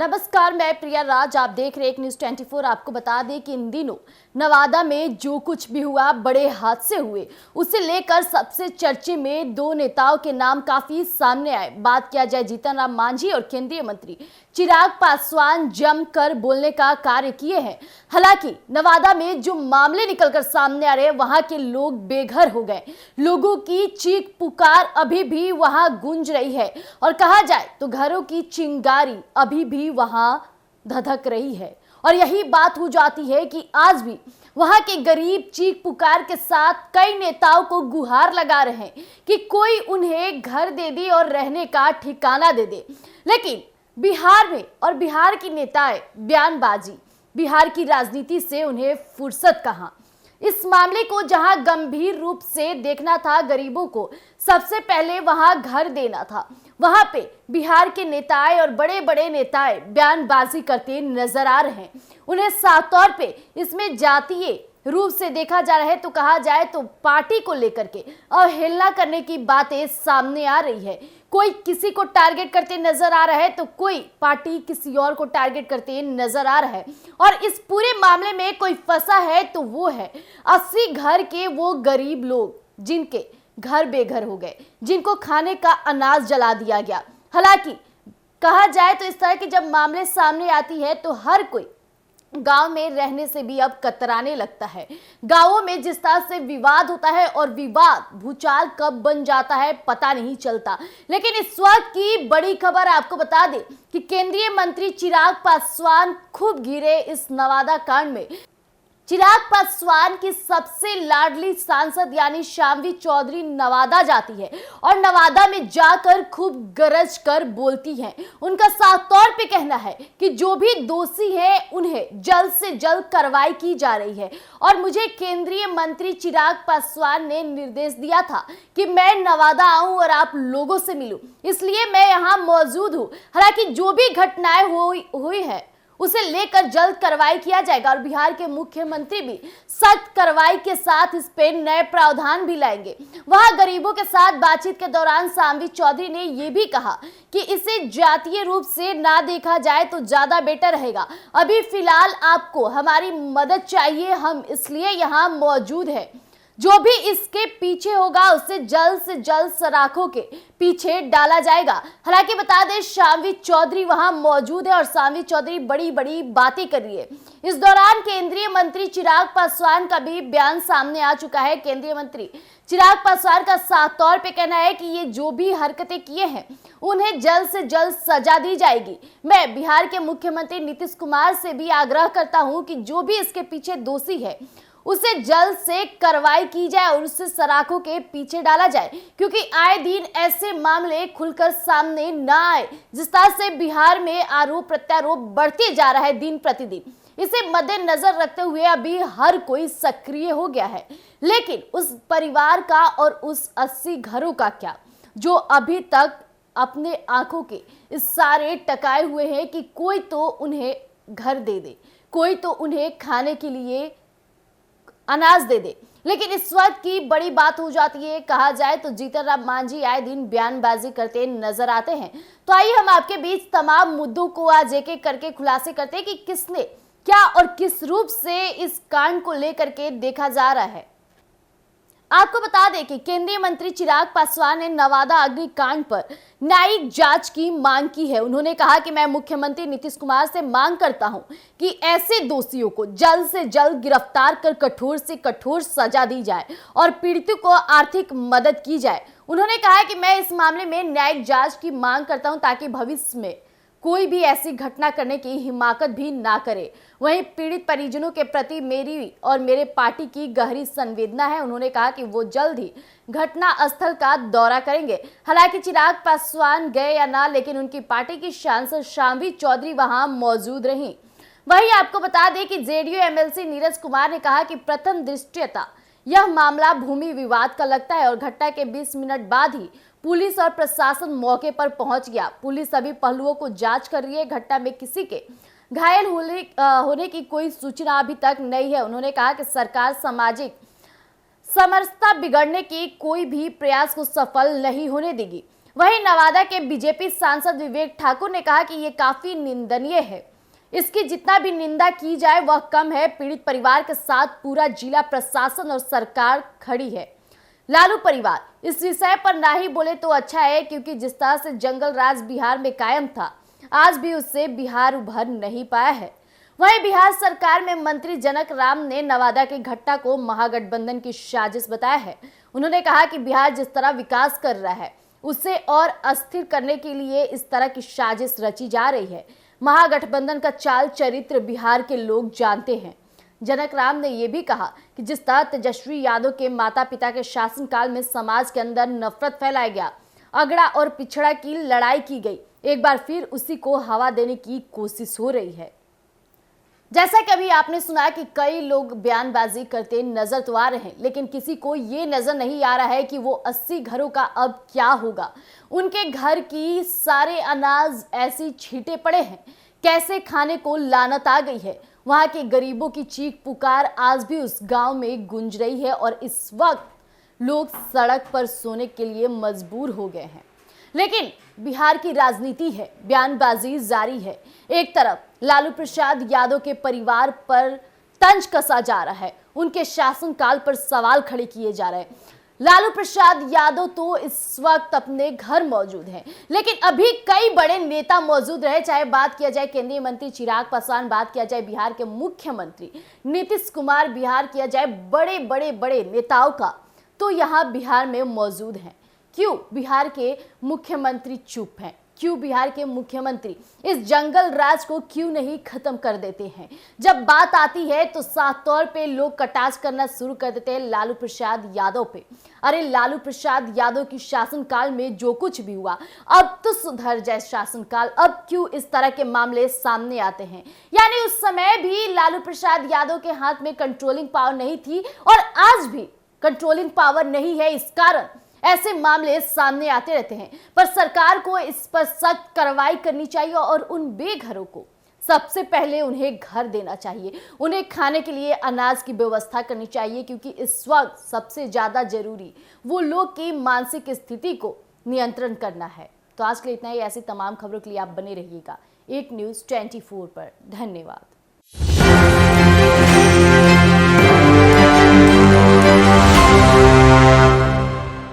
नमस्कार, मैं प्रिया राज। आप देख रहे हैं न्यूज़ 24। आपको बता दें कि इन दिनों नवादा में जो कुछ भी हुआ, बड़े हादसे हुए, उसे लेकर सबसे चर्चे में दो नेताओं के नाम काफी सामने आए। बात किया जाए जीतन राम मांझी और केंद्रीय मंत्री चिराग पासवान जमकर बोलने का कार्य किए हैं। हालांकि नवादा में जो मामले निकलकर सामने आ रहे हैं, वहां के लोग बेघर हो गए। लोगों की चीख पुकार अभी भी वहां गूंज रही है और कहा जाए तो घरों की चिंगारी अभी भी वहां धधक रही है। और यही बात हो जाती है कि आज भी वहां के गरीब चीख पुकार के साथ कई नेताओं को गुहार लगा रहे हैं कि कोई उन्हें घर दे दे और रहने का ठिकाना दे दे। लेकिन बिहार में और बिहार की नेताएं बयानबाजी, बिहार की राजनीति से उन्हें फुर्सत कहां। इस मामले को जहां गंभीर रूप से देखना था, गरीबों को सबसे पहले वहां घर देना था, वहां पे बिहार के नेताएं और बड़े बड़े नेताएं बयानबाजी करते नजर आ रहे हैं। उन्हें साफ तौर पे इसमें जातीय रूप से देखा जा रहा है, तो कहा जाए तो पार्टी को लेकर के अवहेलना करने की बातें सामने आ रही है। कोई किसी को टारगेट करते नजर आ रहा है, तो कोई पार्टी किसी और को टारगेट करते नजर आ रहा है। और इस पूरे मामले में कोई फंसा है तो वो है 80 घर के वो गरीब लोग जिनके घर बेघर हो गए, जिनको खाने का अनाज जला दिया गया। हालांकि कहा जाए तो इस तरह के जब मामले सामने आती है तो हर कोई गांव में रहने से भी अब कतराने लगता है। गांवों में जिस तरह से विवाद होता है और विवाद भूचाल कब बन जाता है पता नहीं चलता। लेकिन इस वक्त की बड़ी खबर आपको बता दें कि केंद्रीय मंत्री चिराग पासवान खूब घिरे इस नवादा कांड में। चिराग पासवान की सबसे लाडली सांसद यानी शाम्वी चौधरी नवादा जाती है और नवादा में जाकर खूब गरज कर बोलती हैं। उनका साफ तौर पे कहना है कि जो भी दोषी है उन्हें जल्द से जल्द कार्रवाई की जा रही है। और मुझे केंद्रीय मंत्री चिराग पासवान ने निर्देश दिया था कि मैं नवादा आऊं और आप लोगों से मिलूं, इसलिए मैं यहाँ मौजूद हूँ। हालांकि जो भी घटनाएं हुई है उसे लेकर जल्द कार्रवाई किया जाएगा और बिहार के मुख्यमंत्री भी सख्त कार्रवाई के साथ इस पे नए प्रावधान भी लाएंगे। वहां गरीबों के साथ बातचीत के दौरान शाम्वी चौधरी ने यह भी कहा कि इसे जातीय रूप से ना देखा जाए तो ज्यादा बेटर रहेगा। अभी फिलहाल आपको हमारी मदद चाहिए, हम इसलिए यहाँ मौजूद है। जो भी इसके पीछे होगा उसे जल्द से जल्द सराखों के पीछे डाला जाएगा। हालांकि बता दें शाम्वी चौधरी वहां मौजूद है और शाम्वी चौधरी बड़ी बड़ी बातें कर रही है। इस दौरान केंद्रीय मंत्री चिराग पासवान का भी बयान सामने आ चुका है। केंद्रीय मंत्री चिराग पासवान का साफ तौर पे कहना है कि ये जो भी हरकतें किए हैं उन्हें जल्द से जल्द सजा दी जाएगी। मैं बिहार के मुख्यमंत्री नीतीश कुमार से भी आग्रह करता हूं कि जो भी इसके पीछे दोषी है उसे जल्द से कार्रवाई की जाए और उसे सराखों के पीछे डाला जाए, क्योंकि आए दिन ऐसे मामले खुलकर सामने ना आए। जिस तरह से बिहार में आरोप प्रत्यारोप बढ़ते जा रहा है दिन प्रतिदिन, इसे मद्देनजर रखते हुए अभी हर कोई सक्रिय हो गया है। लेकिन उस परिवार का और उस 80 घरों का क्या, जो अभी तक अपने आंखों के इस सारे टकाए हुए हैं कि कोई तो उन्हें घर दे दे, कोई तो उन्हें खाने के लिए अनाज दे दे। लेकिन इस वक्त की बड़ी बात हो जाती है, कहा जाए तो जीतन राम मांझी आए दिन बयानबाजी करते नजर आते हैं। तो आइए हम आपके बीच तमाम मुद्दों को आज एक एक करके खुलासे करते हैं कि किसने क्या और किस रूप से इस कांड को लेकर के देखा जा रहा है। आपको बता दें कि केंद्रीय मंत्री चिराग पासवान ने नवादा अग्निकांड पर न्यायिक जांच की मांग की है। उन्होंने कहा कि मैं मुख्यमंत्री नीतीश कुमार से मांग करता हूं कि ऐसे दोषियों को जल्द से जल्द गिरफ्तार कर कठोर से कठोर सजा दी जाए और पीड़ितों को आर्थिक मदद की जाए। उन्होंने कहा कि मैं इस मामले में न्यायिक जांच की मांग करता हूं ताकि भविष्य में कोई भी ऐसी घटना करने की हिम्मत भी ना करे। वहीं पीड़ित परिजनों के प्रति मेरी और मेरे पार्टी की गहरी संवेदना है। उन्होंने कहा कि वो जल्द ही घटना स्थल का दौरा करेंगे। हालांकि चिराग पासवान गए या ना, लेकिन उनकी पार्टी की सांसद शाम्वी चौधरी वहां मौजूद रहीं। वहीं आपको बता दें कि जेडीयू एमएलसी नीरज कुमार ने कहा कि प्रथम दृष्टया यह मामला भूमि विवाद का लगता है और घटना के 20 मिनट बाद ही पुलिस और प्रशासन मौके पर पहुंच गया। पुलिस सभी पहलुओं को जांच कर रही है। घटना में किसी के घायल होने की कोई सूचना अभी तक नहीं है। उन्होंने कहा कि सरकार सामाजिक समरसता बिगड़ने की कोई भी प्रयास को सफल नहीं होने देगी। वहीं नवादा के बीजेपी सांसद विवेक ठाकुर ने कहा कि ये काफी निंदनीय है, इसकी जितना भी निंदा की जाए वह कम है। पीड़ित परिवार के साथ पूरा जिला प्रशासन और सरकार खड़ी है। लालू परिवार इस विषय पर ना ही बोले तो अच्छा है, क्योंकि जिस तरह से जंगल राज बिहार में कायम था, आज भी उससे बिहार उभर नहीं पाया है। वहीं बिहार सरकार में मंत्री जनक राम ने नवादा की घटना को महागठबंधन की साजिश बताया है। उन्होंने कहा कि बिहार जिस तरह विकास कर रहा है उसे और अस्थिर करने के लिए इस तरह की साजिश रची जा रही है। महागठबंधन का चाल चरित्र बिहार के लोग जानते हैं। जनक राम ने यह भी कहा कि जिस तरह तेजस्वी यादव के माता पिता के शासनकाल में समाज के अंदर नफरत फैलाया गया, अगड़ा और पिछड़ा की लड़ाई की गई, एक बार फिर उसी को हवा देने की कोशिश हो रही है। जैसा कि अभी आपने सुना कि कई लोग बयानबाजी करते नजर तो आ रहे हैं, लेकिन किसी को ये नजर नहीं आ रहा है कि वो 80 घरों का अब क्या होगा। उनके घर की सारे अनाज ऐसी छींटे पड़े हैं, कैसे खाने को लानत आ गई है। वहां के गरीबों की चीख पुकार आज भी उस गांव में गूंज रही है और इस वक्त लोग सड़क पर सोने के लिए मजबूर हो गए हैं। लेकिन बिहार की राजनीति है, बयानबाजी जारी है। एक तरफ लालू प्रसाद यादव के परिवार पर तंज कसा जा रहा है, उनके शासनकाल पर सवाल खड़े किए जा रहे हैं। लालू प्रसाद यादव तो इस वक्त अपने घर मौजूद हैं, लेकिन अभी कई बड़े नेता मौजूद रहे, चाहे बात किया जाए केंद्रीय मंत्री चिराग पासवान, बात किया जाए बिहार के मुख्यमंत्री नीतीश कुमार, बिहार किया जाए बड़े बड़े बड़े नेताओं का, तो यहाँ बिहार में मौजूद हैं। क्यों बिहार के मुख्यमंत्री चुप हैं? क्यों बिहार के मुख्यमंत्री इस जंगल राज को क्यों नहीं खत्म कर देते हैं? जब बात आती है तो साफ तौर पे लोग कटाक्ष करना शुरू कर देते हैं लालू प्रसाद यादव पे। अरे लालू प्रसाद यादव की शासनकाल में जो कुछ भी हुआ, अब तो सुधर जाए शासनकाल, अब क्यों इस तरह के मामले सामने आते हैं? यानी उस समय भी लालू प्रसाद यादव के हाथ में कंट्रोलिंग पावर नहीं थी और आज भी कंट्रोलिंग पावर नहीं है, इस कारण ऐसे मामले सामने आते रहते हैं। पर सरकार को इस पर सख्त कार्रवाई करनी चाहिए और उन बेघरों को सबसे पहले उन्हें घर देना चाहिए, उन्हें खाने के लिए अनाज की व्यवस्था करनी चाहिए, क्योंकि इस वक्त सबसे ज्यादा जरूरी वो लोग की मानसिक स्थिति को नियंत्रण करना है। तो आज के लिए इतना ही। ऐसी तमाम खबरों के लिए आप बने रहिएगा 8 न्यूज़ 24 पर। धन्यवाद।